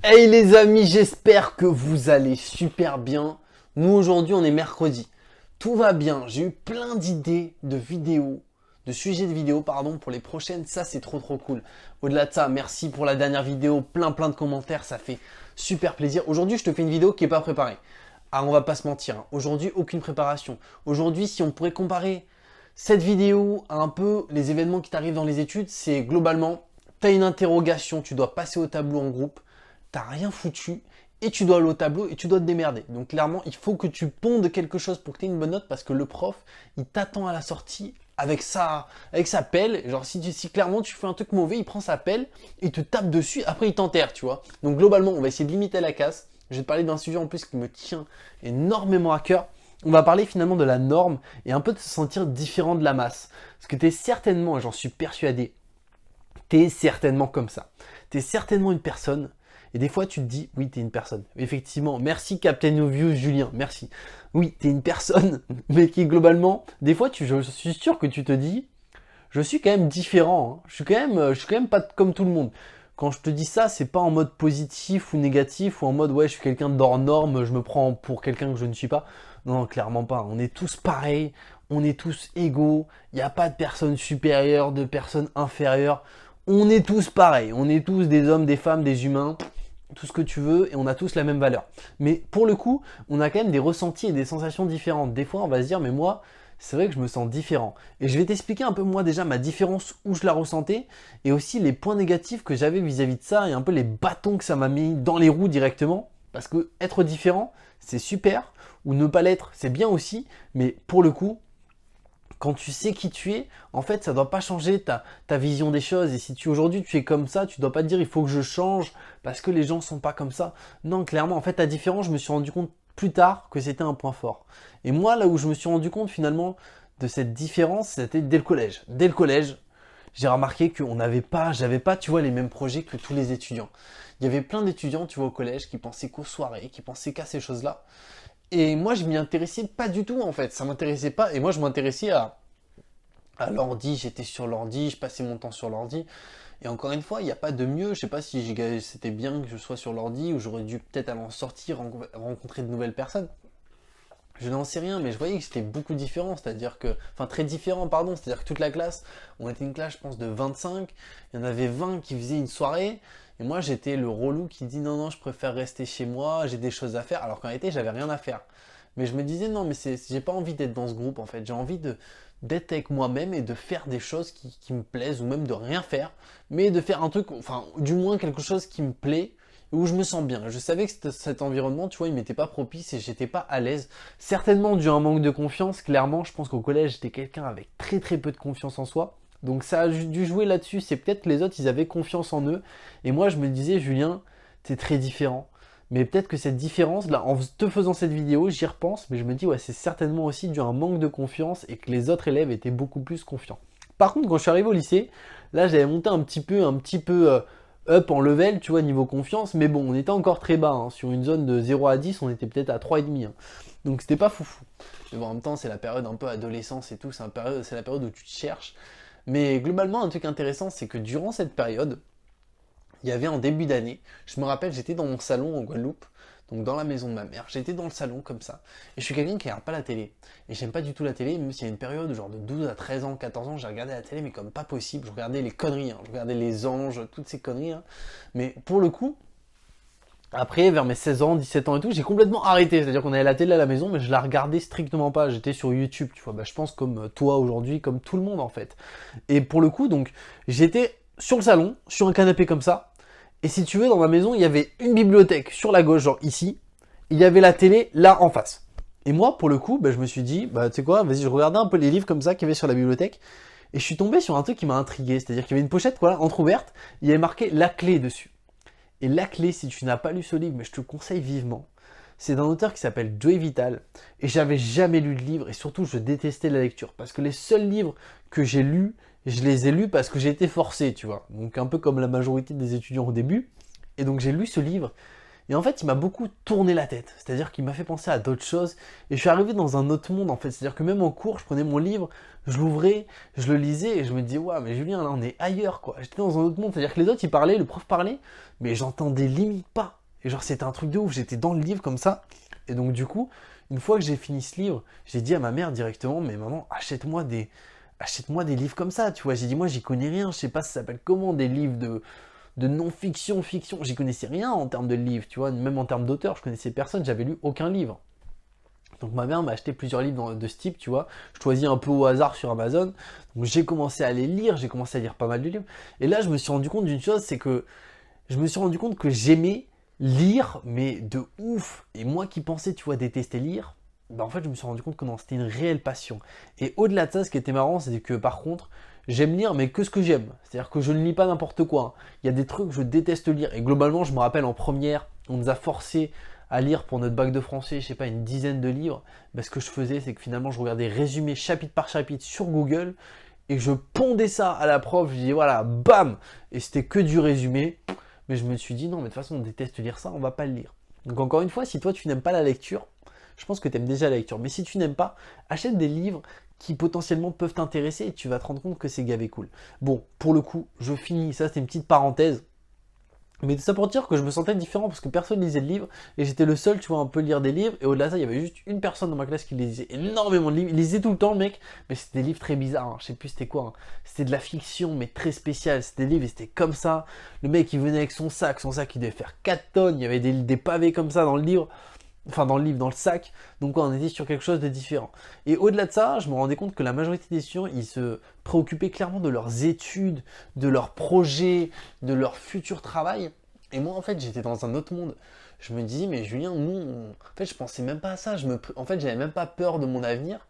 Hey les amis, j'espère que vous allez super bien. Nous aujourd'hui on est mercredi. Tout va bien, j'ai eu plein d'idées de vidéos, de sujets de vidéos pardon pour les prochaines, ça c'est trop cool. Au-delà de ça, merci pour la dernière vidéo, plein de commentaires, ça fait super plaisir. Aujourd'hui je te fais une vidéo qui n'est pas préparée. Ah on va pas se mentir, hein. Aujourd'hui aucune préparation. Aujourd'hui si on pourrait comparer cette vidéo à un peu les événements qui t'arrivent dans les études, c'est globalement, tu as une interrogation, tu dois passer au tableau en groupe, t'as rien foutu et tu dois aller au tableau et tu dois te démerder. Donc clairement, il faut que tu pondes quelque chose pour que tu aies une bonne note parce que le prof, il t'attend à la sortie avec sa pelle. Genre si clairement tu fais un truc mauvais, il prend sa pelle, il te tape dessus, après il t'enterre, tu vois. Donc globalement, on va essayer de limiter la casse. Je vais te parler d'un sujet en plus qui me tient énormément à cœur. On va parler finalement de la norme et un peu de se sentir différent de la masse. Parce que tu es certainement, j'en suis persuadé, tu es certainement comme ça. Tu es certainement une personne et des fois, tu te dis, oui, t'es une personne. Effectivement, merci Captain Obvious Julien, merci. Oui, t'es une personne, mais qui globalement, des fois, je suis sûr que tu te dis, je suis quand même différent. Hein. Je suis quand même pas comme tout le monde. Quand je te dis ça, c'est pas en mode positif ou négatif ou en mode, ouais, je suis quelqu'un d'hors norme, je me prends pour quelqu'un que je ne suis pas. Non, clairement pas. On est tous pareils, on est tous égaux. Il n'y a pas de personnes supérieures, de personnes inférieures. On est tous pareils. On est tous des hommes, des femmes, des humains tout ce que tu veux et on a tous la même valeur. Mais pour le coup, on a quand même des ressentis et des sensations différentes. Des fois, on va se dire, mais moi, c'est vrai que je me sens différent. Et je vais t'expliquer un peu moi déjà ma différence où je la ressentais et aussi les points négatifs que j'avais vis-à-vis de ça et un peu les bâtons que ça m'a mis dans les roues directement. Parce que être différent, c'est super, ou ne pas l'être, c'est bien aussi, mais pour le coup, quand tu sais qui tu es, en fait, ça ne doit pas changer ta vision des choses. Et si aujourd'hui tu es comme ça, tu ne dois pas te dire il faut que je change parce que les gens ne sont pas comme ça. Non, clairement, en fait, ta différence, je me suis rendu compte plus tard que c'était un point fort. Et moi, là où je me suis rendu compte finalement de cette différence, c'était dès le collège. Dès le collège, j'ai remarqué qu'on n'avait pas, j'avais pas, tu vois, les mêmes projets que tous les étudiants. Il y avait plein d'étudiants, tu vois, au collège qui pensaient qu'aux soirées, qui pensaient qu'à ces choses-là. Et moi, je m'y intéressais pas du tout, en fait. Ça m'intéressait pas. Et moi, je m'intéressais à l'ordi. J'étais sur l'ordi, je passais mon temps sur l'ordi. Et encore une fois, il n'y a pas de mieux. Je sais pas si c'était bien que je sois sur l'ordi ou j'aurais dû peut-être aller en sortir, rencontrer de nouvelles personnes. Je n'en sais rien, mais je voyais que c'était beaucoup différent, c'est-à-dire que, enfin très différent, pardon, c'est-à-dire que toute la classe, on était une classe, je pense, de 25, il y en avait 20 qui faisaient une soirée, et moi j'étais le relou qui dit non, je préfère rester chez moi, j'ai des choses à faire, alors qu'en réalité j'avais rien à faire. Mais je me disais non, mais j'ai pas envie d'être dans ce groupe en fait, j'ai envie d'être avec moi-même et de faire des choses qui me plaisent, ou même de rien faire, mais de faire un truc, enfin du moins quelque chose qui me plaît, où je me sens bien. Je savais que cet environnement, tu vois, il m'était pas propice et j'étais pas à l'aise. Certainement dû à un manque de confiance, clairement, je pense qu'au collège, j'étais quelqu'un avec très peu de confiance en soi. Donc ça a dû jouer là-dessus, c'est peut-être que les autres, ils avaient confiance en eux. Et moi, je me disais, Julien, t'es très différent. Mais peut-être que cette différence, là, en te faisant cette vidéo, j'y repense, mais je me dis, ouais, c'est certainement aussi dû à un manque de confiance et que les autres élèves étaient beaucoup plus confiants. Par contre, quand je suis arrivé au lycée, là, j'avais monté un petit peu up en level, tu vois, niveau confiance, mais bon, on était encore très bas, hein. Sur une zone de 0 à 10, on était peut-être à 3,5, hein. Donc c'était pas foufou. Mais bon, en même temps, c'est la période un peu adolescence et tout, c'est la période où tu te cherches. Mais globalement, un truc intéressant, c'est que durant cette période, il y avait en début d'année, je me rappelle, j'étais dans mon salon en Guadeloupe, donc dans la maison de ma mère, j'étais dans le salon comme ça, et je suis quelqu'un qui regarde pas la télé, et j'aime pas du tout la télé, même s'il y a une période genre de 12 à 13 ans, 14 ans, j'ai regardé la télé, mais comme pas possible, je regardais les conneries, hein, je regardais les anges, toutes ces conneries, hein. Mais pour le coup, après, vers mes 16 ans, 17 ans et tout, j'ai complètement arrêté. C'est-à-dire qu'on avait la télé à la maison, mais je la regardais strictement pas. J'étais sur YouTube, tu vois. Bah, je pense comme toi aujourd'hui, comme tout le monde en fait. Et pour le coup, donc, j'étais sur le salon, sur un canapé comme ça. Et si tu veux, dans ma maison, il y avait une bibliothèque sur la gauche, genre ici. Il y avait la télé là en face. Et moi, pour le coup, bah, je me suis dit, bah, tu sais quoi, vas-y, je regardais un peu les livres comme ça qu'il y avait sur la bibliothèque. Et je suis tombé sur un truc qui m'a intrigué. C'est-à-dire qu'il y avait une pochette, voilà, entrouverte. Il y avait marqué la clé dessus. Et la clé, si tu n'as pas lu ce livre, mais je te le conseille vivement, c'est d'un auteur qui s'appelle Joey Vital. Et j'avais jamais lu de livre, et surtout je détestais la lecture. Parce que les seuls livres que j'ai lus, je les ai lus parce que j'ai été forcé, tu vois. Donc un peu comme la majorité des étudiants au début. Et donc j'ai lu ce livre, Et en fait, il m'a beaucoup tourné la tête. C'est-à-dire qu'il m'a fait penser à d'autres choses. Et je suis arrivé dans un autre monde, en fait. C'est-à-dire que même en cours, je prenais mon livre, je l'ouvrais, je le lisais et je me disais, ouais, mais Julien, là, on est ailleurs, quoi. J'étais dans un autre monde. C'est-à-dire que les autres, ils parlaient, le prof parlait, mais j'entendais limite pas. Et genre, c'était un truc de ouf. J'étais dans le livre comme ça. Et donc, du coup, une fois que j'ai fini ce livre, j'ai dit à ma mère directement, mais maman, achète-moi des livres comme ça, tu vois. J'ai dit, moi, j'y connais rien. Je sais pas, ça s'appelle comment, des livres de non-fiction, fiction. J'y connaissais rien en termes de livres, tu vois, même en termes d'auteur, je connaissais personne, j'avais lu aucun livre. Donc ma mère m'a acheté plusieurs livres de ce type, tu vois. Je choisis un peu au hasard sur Amazon. Donc j'ai commencé à les lire, j'ai commencé à lire pas mal de livres. Et là, je me suis rendu compte d'une chose, c'est que je me suis rendu compte que j'aimais lire, mais de ouf. Et moi qui pensais, tu vois, détester lire, bah en fait, je me suis rendu compte que non, c'était une réelle passion. Et au-delà de ça, ce qui était marrant, c'est que par contre, j'aime lire, mais que ce que j'aime. C'est-à-dire que je ne lis pas n'importe quoi, hein. Il y a des trucs que je déteste lire. Et globalement, je me rappelle en première, on nous a forcé à lire pour notre bac de français, je sais pas, une dizaine de livres. Bah, ce que je faisais, c'est que finalement, je regardais résumé chapitre par chapitre sur Google et je pondais ça à la prof. Je dis voilà, bam. Et c'était que du résumé. Mais je me suis dit non, mais de toute façon, on déteste lire ça, on va pas le lire. Donc encore une fois, si toi tu n'aimes pas la lecture, je pense que tu aimes déjà la lecture. Mais si tu n'aimes pas, achète des livres qui potentiellement peuvent t'intéresser et tu vas te rendre compte que c'est gavé cool. Bon, pour le coup, je finis, ça c'était une petite parenthèse. Mais ça pour dire que je me sentais différent parce que personne lisait de livres et j'étais le seul, tu vois, un peu lire des livres. Et au-delà de ça, il y avait juste une personne dans ma classe qui lisait énormément de livres. Il lisait tout le temps, le mec, mais c'était des livres très bizarres, hein. Je sais plus c'était quoi, hein. C'était de la fiction, mais très spéciale. C'était des livres et c'était comme ça. Le mec, il venait avec son sac il devait faire 4 tonnes. Il y avait des pavés comme ça dans le livre. Enfin, dans le livre, dans le sac. Donc, on était sur quelque chose de différent. Et au-delà de ça, je me rendais compte que la majorité des étudiants, ils se préoccupaient clairement de leurs études, de leurs projets, de leur futur travail. Et moi, en fait, j'étais dans un autre monde. Je me disais, mais Julien, en fait, je pensais même pas à ça. En fait, j'avais même pas peur de mon avenir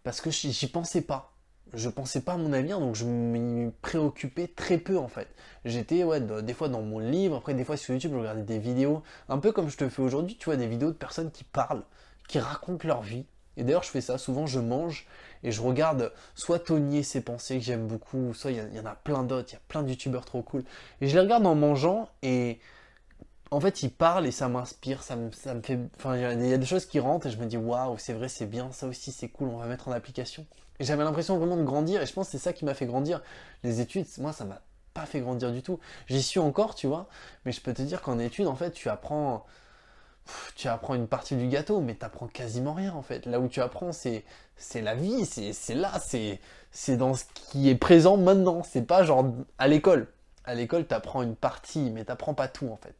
parce que j'y pensais pas. Je pensais pas à mon avenir, donc je m'y préoccupais très peu en fait. J'étais ouais, des fois dans mon livre, après des fois sur YouTube je regardais des vidéos, un peu comme je te fais aujourd'hui, tu vois, des vidéos de personnes qui parlent, qui racontent leur vie. Et d'ailleurs je fais ça, souvent je mange et je regarde soit Tony et ses pensées que j'aime beaucoup, soit il y en a plein d'autres, il y a plein de youtubeurs trop cool. Et je les regarde en mangeant et en fait ils parlent et ça m'inspire, ça me fait... Enfin il y a des choses qui rentrent et je me dis waouh c'est vrai c'est bien, ça aussi c'est cool, on va mettre en application. Et j'avais l'impression vraiment de grandir et je pense que c'est ça qui m'a fait grandir. Les études, moi ça m'a pas fait grandir du tout. J'y suis encore tu vois, mais je peux te dire qu'en études en fait tu apprends une partie du gâteau mais t'apprends quasiment rien en fait. Là où tu apprends c'est la vie, c'est là, c'est dans ce qui est présent maintenant, c'est pas genre à l'école. À l'école t'apprends une partie mais t'apprends pas tout en fait.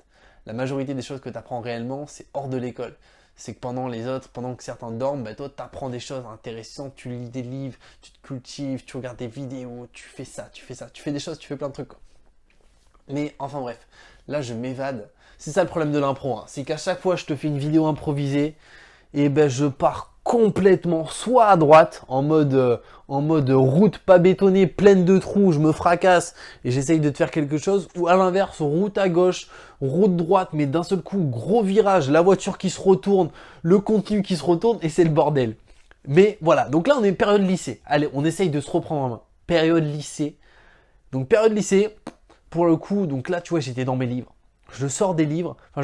La majorité des choses que tu apprends réellement, c'est hors de l'école. C'est que pendant que certains dorment, bah toi, tu apprends des choses intéressantes, tu lis des livres, tu te cultives, tu regardes des vidéos, tu fais ça, tu fais des choses, tu fais plein de trucs, quoi. Mais enfin bref, là je m'évade. C'est ça le problème de l'impro, hein. C'est qu'à chaque fois je te fais une vidéo improvisée, et ben je pars complètement soit à droite en mode route pas bétonnée pleine de trous, je me fracasse et j'essaye de te faire quelque chose, ou à l'inverse route à gauche, route droite mais d'un seul coup gros virage, la voiture qui se retourne, le contenu qui se retourne et c'est le bordel. Mais voilà, donc là on est période lycée. Allez, on essaye de se reprendre en main. Période lycée. Donc période lycée, pour le coup, donc là tu vois j'étais dans mes livres. Je sors des livres, je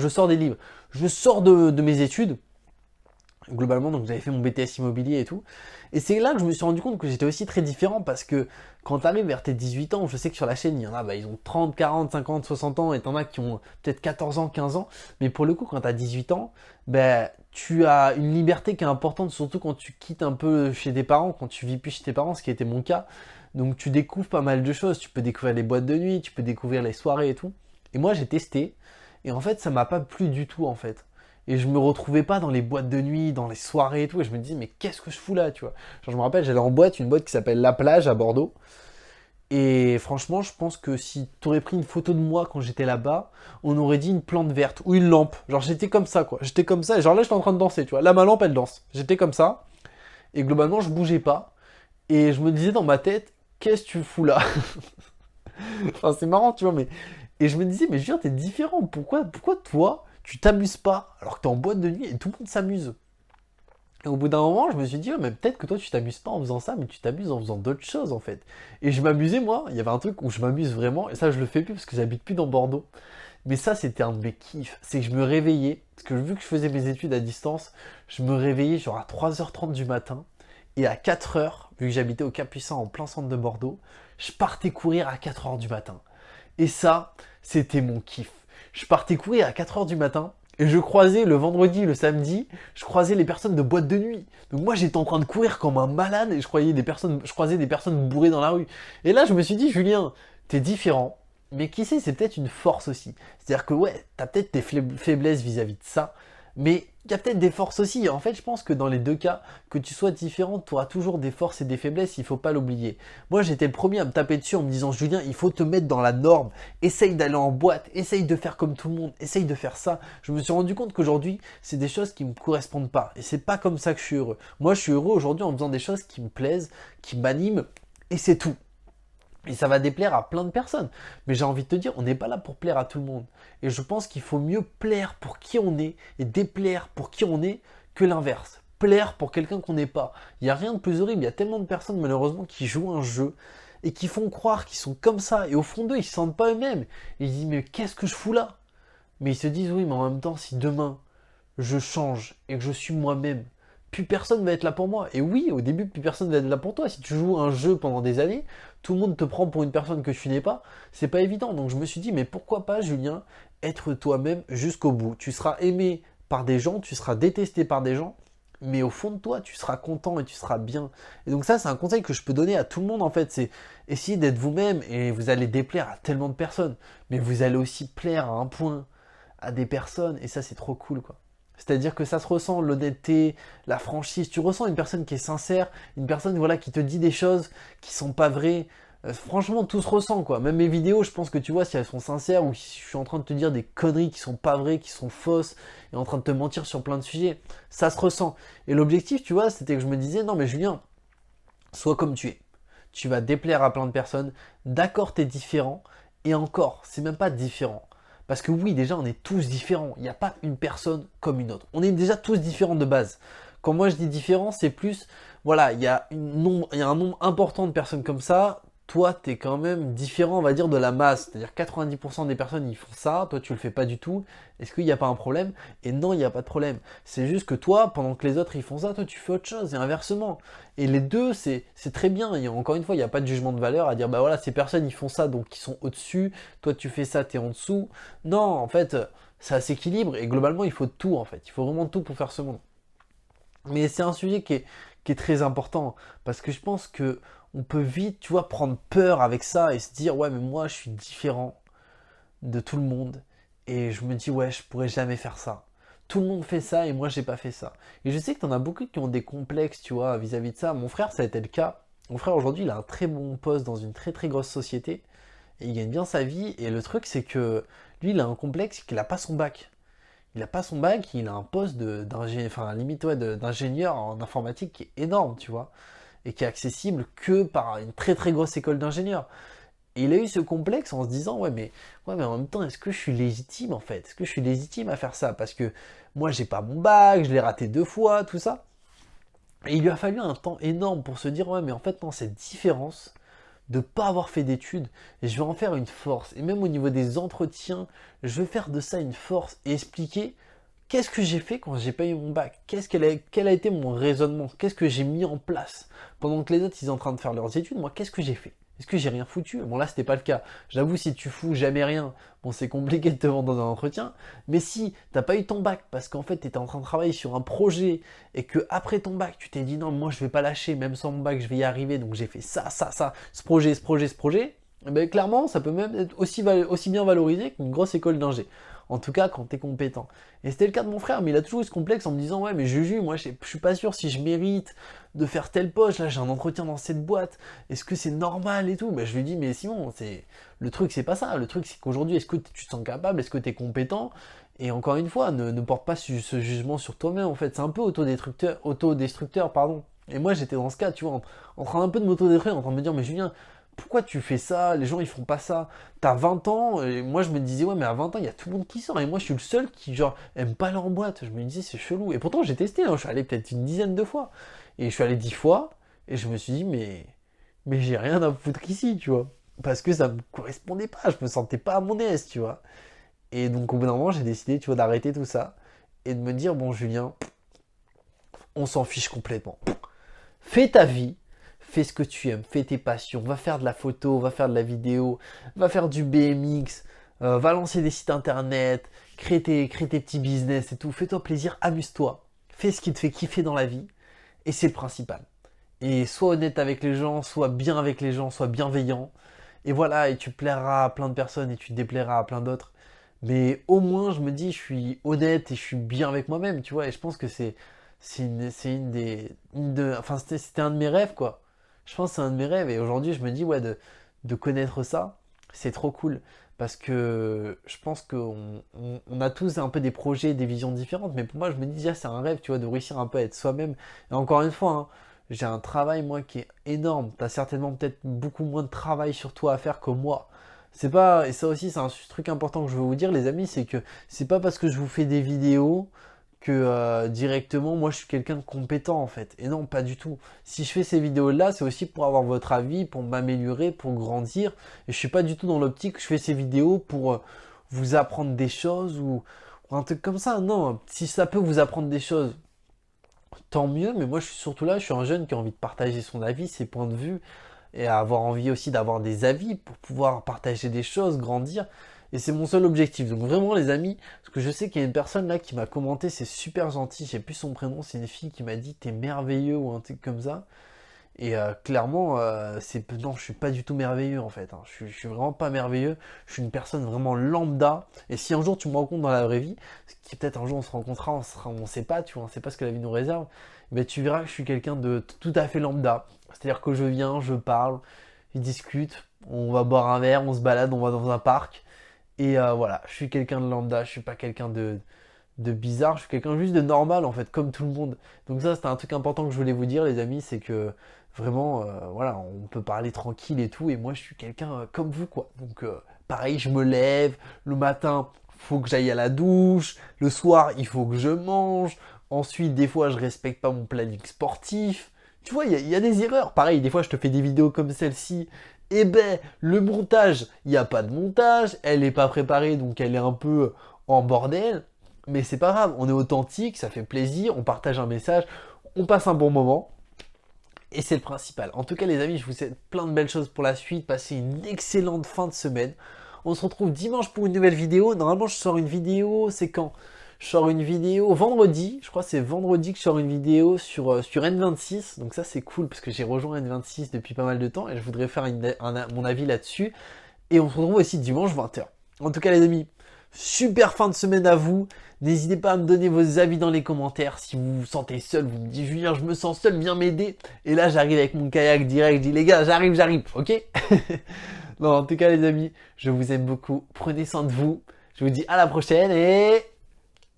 sors de mes études. Globalement, donc j'avais fait mon BTS immobilier et tout. Et c'est là que je me suis rendu compte que j'étais aussi très différent parce que quand tu arrives vers tes 18 ans, je sais que sur la chaîne, il y en a, bah, ils ont 30, 40, 50, 60 ans et t'en as qui ont peut-être 14 ans, 15 ans. Mais pour le coup, quand tu as 18 ans, bah, tu as une liberté qui est importante, surtout quand tu quittes un peu chez tes parents, quand tu vis plus chez tes parents, ce qui était mon cas. Donc tu découvres pas mal de choses. Tu peux découvrir les boîtes de nuit, tu peux découvrir les soirées et tout. Et moi, j'ai testé. Et en fait, ça m'a pas plu du tout, en fait. Et je me retrouvais pas dans les boîtes de nuit, dans les soirées et tout. Et je me disais, mais qu'est-ce que je fous là, tu vois. Genre, je me rappelle, j'allais en boîte, une boîte qui s'appelle La Plage à Bordeaux. Et franchement, je pense que si t'aurais pris une photo de moi quand j'étais là-bas, on aurait dit une plante verte ou une lampe. Genre, j'étais comme ça, quoi. J'étais comme ça. Et genre là, j'étais en train de danser, tu vois. Là, ma lampe, elle danse. J'étais comme ça. Et globalement, je bougeais pas. Et je me disais dans ma tête, qu'est-ce que tu fous là? Enfin, c'est marrant, tu vois, mais... Et je me disais, mais Julien, t'es différent. Pourquoi toi, tu t'amuses pas alors que t'es en boîte de nuit et tout le monde s'amuse? Et au bout d'un moment, je me suis dit, ouais, mais peut-être que toi, tu t'amuses pas en faisant ça, mais tu t'amuses en faisant d'autres choses, en fait. Et je m'amusais, moi. Il y avait un truc où je m'amuse vraiment, et ça, je le fais plus parce que j'habite plus dans Bordeaux. Mais ça, c'était un de mes kiffs. C'est que je me réveillais, parce que vu que je faisais mes études à distance, je me réveillais genre à 3h30 du matin. Et à 4h, vu que j'habitais au Capucin en plein centre de Bordeaux, je partais courir à 4h du matin. Et ça, c'était mon kiff. Je partais courir à 4h du matin. Et je croisais le vendredi, le samedi, je croisais les personnes de boîte de nuit. Donc moi j'étais en train de courir comme un malade et je croisais des personnes bourrées dans la rue. Et là je me suis dit, Julien, t'es différent, mais qui sait, c'est peut-être une force aussi. C'est-à-dire que ouais, t'as peut-être tes faiblesses vis-à-vis de ça, mais il y a peut-être des forces aussi. En fait, je pense que dans les deux cas, que tu sois différent, tu auras toujours des forces et des faiblesses, il faut pas l'oublier. Moi, j'étais le premier à me taper dessus en me disant, Julien, il faut te mettre dans la norme, essaye d'aller en boîte, essaye de faire comme tout le monde, essaye de faire ça. Je me suis rendu compte qu'aujourd'hui, c'est des choses qui me correspondent pas. Et c'est pas comme ça que je suis heureux. Moi, je suis heureux aujourd'hui en faisant des choses qui me plaisent, qui m'animent, et c'est tout. Et ça va déplaire à plein de personnes. Mais j'ai envie de te dire, on n'est pas là pour plaire à tout le monde. Et je pense qu'il faut mieux plaire pour qui on est et déplaire pour qui on est que l'inverse. Plaire pour quelqu'un qu'on n'est pas. Il n'y a rien de plus horrible. Il y a tellement de personnes malheureusement qui jouent un jeu et qui font croire qu'ils sont comme ça. Et au fond d'eux, ils ne se sentent pas eux-mêmes. Et ils se disent, mais qu'est-ce que je fous là? Mais ils se disent, oui, mais en même temps, si demain, je change et que je suis moi-même, plus personne va être là pour moi. Et oui, au début, plus personne va être là pour toi. Si tu joues un jeu pendant des années, tout le monde te prend pour une personne que tu n'es pas. C'est pas évident. Donc je me suis dit, mais pourquoi pas, Julien, être toi-même jusqu'au bout. Tu seras aimé par des gens, tu seras détesté par des gens, mais au fond de toi, tu seras content et tu seras bien. Et donc ça, c'est un conseil que je peux donner à tout le monde en fait. C'est essayer d'être vous-même et vous allez déplaire à tellement de personnes. Mais vous allez aussi plaire à un point à des personnes et ça, c'est trop cool quoi. C'est-à-dire que ça se ressent, l'honnêteté, la franchise. Tu ressens une personne qui est sincère, une personne voilà, qui te dit des choses qui sont pas vraies. Franchement, tout se ressent quoi. Même mes vidéos, je pense que tu vois si elles sont sincères ou si je suis en train de te dire des conneries qui sont pas vraies, qui sont fausses, et en train de te mentir sur plein de sujets, ça se ressent. Et l'objectif, tu vois, c'était que je me disais, non mais Julien, sois comme tu es. Tu vas déplaire à plein de personnes. D'accord, t'es différent. Et encore, c'est même pas différent. Parce que oui, déjà, on est tous différents. Il n'y a pas une personne comme une autre. On est déjà tous différents de base. Quand moi je dis différent, c'est plus, voilà, il y a un nombre important de personnes comme ça. Toi, tu es quand même différent, on va dire, de la masse. C'est-à-dire 90% des personnes, ils font ça. Toi, tu le fais pas du tout. Est-ce qu'il n'y a pas un problème? Et non, il n'y a pas de problème. C'est juste que toi, pendant que les autres, ils font ça, toi, tu fais autre chose. Et inversement. Et les deux, c'est très bien. Et encore une fois, il n'y a pas de jugement de valeur à dire, bah voilà, ces personnes, ils font ça, donc ils sont au-dessus. Toi, tu fais ça, tu es en dessous. Non, en fait, ça s'équilibre. Et globalement, il faut tout, en fait. Il faut vraiment tout pour faire ce monde. Mais c'est un sujet qui est très important parce que je pense que on peut vite, tu vois, prendre peur avec ça et se dire ouais mais moi je suis différent de tout le monde et je me dis ouais je pourrais jamais faire ça. Tout le monde fait ça et moi j'ai pas fait ça. Et je sais que t'en as beaucoup qui ont des complexes, tu vois, vis-à-vis de ça. Mon frère ça a été le cas. Mon frère aujourd'hui il a un très bon poste dans une très très grosse société et il gagne bien sa vie et le truc c'est que lui il a un complexe qu'il a pas son bac. Il n'a pas son bac, il a un poste d'ingénieur, enfin limite ouais, d'ingénieur en informatique qui est énorme, tu vois, et qui est accessible que par une très très grosse école d'ingénieur. Et il a eu ce complexe en se disant ouais mais en même temps est-ce que je suis légitime en fait? Est-ce que je suis légitime à faire ça? Parce que moi j'ai pas mon bac, je l'ai raté 2 fois, tout ça. Et il lui a fallu un temps énorme pour se dire ouais mais en fait non cette différence de ne pas avoir fait d'études, et je vais en faire une force. Et même au niveau des entretiens, je vais faire de ça une force et expliquer qu'est-ce que j'ai fait quand j'ai pas eu mon bac, quel a été mon raisonnement, qu'est-ce que j'ai mis en place. Pendant que les autres, ils sont en train de faire leurs études, moi, qu'est-ce que j'ai fait? Est-ce que j'ai rien foutu? Bon là, c'était pas le cas. J'avoue, si tu fous jamais rien, bon, c'est compliqué de te vendre dans un entretien. Mais si t'as pas eu ton bac parce qu'en fait, tu étais en train de travailler sur un projet et que après ton bac, tu t'es dit non, moi, je vais pas lâcher, même sans mon bac, je vais y arriver. Donc j'ai fait ça, ce projet. Eh ben, clairement, ça peut même être aussi bien valorisé qu'une grosse école d'ingé. En tout cas, quand t'es compétent. Et c'était le cas de mon frère, mais il a toujours eu ce complexe en me disant ouais, mais Juju, moi, je suis pas sûr si je mérite de faire telle poste. Là, j'ai un entretien dans cette boîte. Est-ce que c'est normal et tout? Ben, je lui dis mais Simon, le truc, c'est pas ça. Le truc, c'est qu'aujourd'hui, est-ce que tu te sens capable? Est-ce que t'es compétent? Et encore une fois, ne porte pas ce jugement sur toi-même. En fait, c'est un peu autodestructeur, pardon. Et moi, j'étais dans ce cas, tu vois, en train un peu de m'autodétruire, en train de me dire mais Julien, pourquoi tu fais ça? Les gens ils font pas ça. T'as 20 ans, et moi je me disais, ouais, mais à 20 ans, il y a tout le monde qui sort, et moi je suis le seul qui, genre, aime pas aller en boîte. Je me disais, c'est chelou. Et pourtant, j'ai testé, hein, je suis allé peut-être une dizaine de fois. Et je suis allé 10 fois, et je me suis dit, mais j'ai rien à foutre ici, tu vois. Parce que ça me correspondait pas, je me sentais pas à mon aise, tu vois. Et donc au bout d'un moment, j'ai décidé, tu vois, d'arrêter tout ça et de me dire, bon Julien, on s'en fiche complètement. Fais ta vie, fais ce que tu aimes, fais tes passions, va faire de la photo, va faire de la vidéo, va faire du BMX, va lancer des sites internet, crée tes petits business et tout. Fais-toi plaisir, amuse-toi, fais ce qui te fait kiffer dans la vie et c'est le principal. Et sois honnête avec les gens, sois bien avec les gens, sois bienveillant. Et voilà, et tu plairas à plein de personnes et tu déplairas à plein d'autres. Mais au moins, je me dis, je suis honnête et je suis bien avec moi-même, tu vois. Et je pense que c'est une des, enfin, c'était un de mes rêves, quoi. Je pense que c'est un de mes rêves. Et aujourd'hui, je me dis, ouais, de connaître ça, c'est trop cool. Parce que je pense qu'on a tous un peu des projets, des visions différentes. Mais pour moi, je me dis, déjà, c'est un rêve, tu vois, de réussir un peu à être soi-même. Et encore une fois, hein, j'ai un travail, moi, qui est énorme. T'as certainement peut-être beaucoup moins de travail sur toi à faire que moi. C'est pas, et ça aussi, c'est un truc important que je veux vous dire, les amis, c'est que c'est pas parce que je vous fais des vidéos que directement, moi, je suis quelqu'un de compétent, en fait. Et non, pas du tout. Si je fais ces vidéos-là, c'est aussi pour avoir votre avis, pour m'améliorer, pour grandir. Et je suis pas du tout dans l'optique que je fais ces vidéos pour vous apprendre des choses ou un truc comme ça. Non, si ça peut vous apprendre des choses, tant mieux, mais moi je suis surtout là, je suis un jeune qui a envie de partager son avis, ses points de vue, et avoir envie aussi d'avoir des avis pour pouvoir partager des choses, grandir. Et c'est mon seul objectif. Donc vraiment les amis, parce que je sais qu'il y a une personne là qui m'a commenté, c'est super gentil, j'ai plus son prénom, c'est une fille qui m'a dit t'es merveilleux ou un truc comme ça. Et clairement, non, je suis pas du tout merveilleux en fait, hein. Je suis vraiment pas merveilleux. Je suis une personne vraiment lambda. Et si un jour tu me rencontres dans la vraie vie, qui peut-être un jour on se rencontrera, on sait pas, tu vois, on sait pas ce que la vie nous réserve. Mais tu verras que je suis quelqu'un de tout à fait lambda. C'est-à-dire que je viens, je parle, je discute, on va boire un verre, on se balade, on va dans un parc. Et voilà, je suis quelqu'un de lambda. Je suis pas quelqu'un de bizarre. Je suis quelqu'un juste de normal en fait, comme tout le monde. Donc ça, c'était un truc important que je voulais vous dire, les amis, c'est que vraiment, voilà, on peut parler tranquille et tout. Et moi, je suis quelqu'un comme vous, quoi. Donc pareil, je me lève le matin, faut que j'aille à la douche. Le soir, il faut que je mange. Ensuite, des fois, je respecte pas mon planning sportif. Tu vois, il y a des erreurs. Pareil, des fois, je te fais des vidéos comme celle-ci. Eh ben, le montage, il n'y a pas de montage. Elle n'est pas préparée, donc elle est un peu en bordel. Mais c'est pas grave, on est authentique, ça fait plaisir, on partage un message, on passe un bon moment. Et c'est le principal. En tout cas les amis, je vous souhaite plein de belles choses pour la suite. Passez une excellente fin de semaine. On se retrouve dimanche pour une nouvelle vidéo. Normalement je sors une vidéo, c'est quand? Je sors une vidéo vendredi. Je crois que c'est vendredi que je sors une vidéo sur N26. Donc ça c'est cool parce que j'ai rejoint N26 depuis pas mal de temps. Et je voudrais faire mon avis là-dessus. Et on se retrouve aussi dimanche 20h. En tout cas les amis, super fin de semaine à vous. N'hésitez pas à me donner vos avis dans les commentaires. Si vous vous sentez seul, vous me dites Julien, je me sens seul, viens m'aider. Et là, j'arrive avec mon kayak direct. Je dis les gars, j'arrive, ok? Non, en tout cas, les amis, je vous aime beaucoup. Prenez soin de vous. Je vous dis à la prochaine et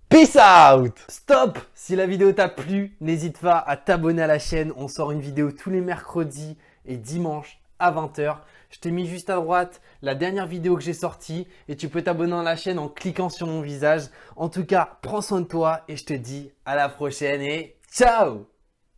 peace out! Stop! Si la vidéo t'a plu, n'hésite pas à t'abonner à la chaîne. On sort une vidéo tous les mercredis et dimanches à 20h. Je t'ai mis juste à droite la dernière vidéo que j'ai sortie et tu peux t'abonner à la chaîne en cliquant sur mon visage. En tout cas, prends soin de toi et je te dis à la prochaine et ciao!